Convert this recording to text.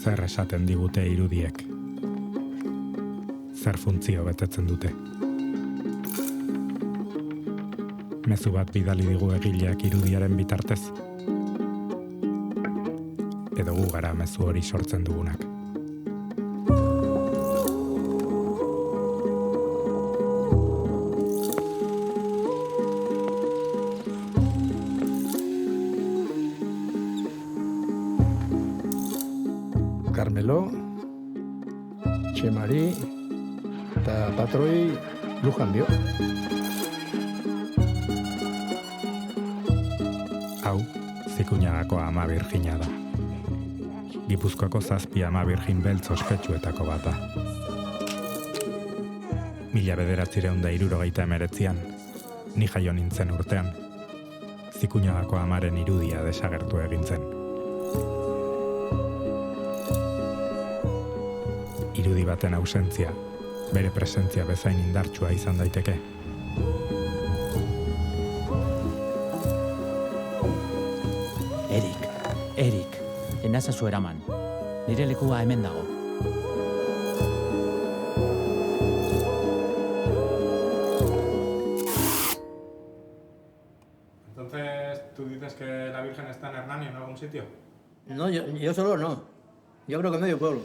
Zer esaten digute irudiek? Zer funtzio betetzen dute? Mezu bat bidali digu egileak irudiaren bitartez? Edo gu gara mezu hori sortzen dugunak? Carmelo, Txemari eta patroi Lujan dio. Hau, Zikuñagako Ama Birjina da. Gipuzkoako 7 Ama Birjin beltz ospetsuetako bat da. 1979an, ni jaio nintzen urtean, Zikuñagako amaren irudia desagertu egin zen. Irudi baten ausentzia, bere presentzia bezain indartsua izan daiteke. Erik, enazazu eraman. Nire lekua hemen dago. Entonces, ¿tú dices que la Virgen está en Hernani o en algún sitio? No, yo solo no. Yo creo que medio pueblo.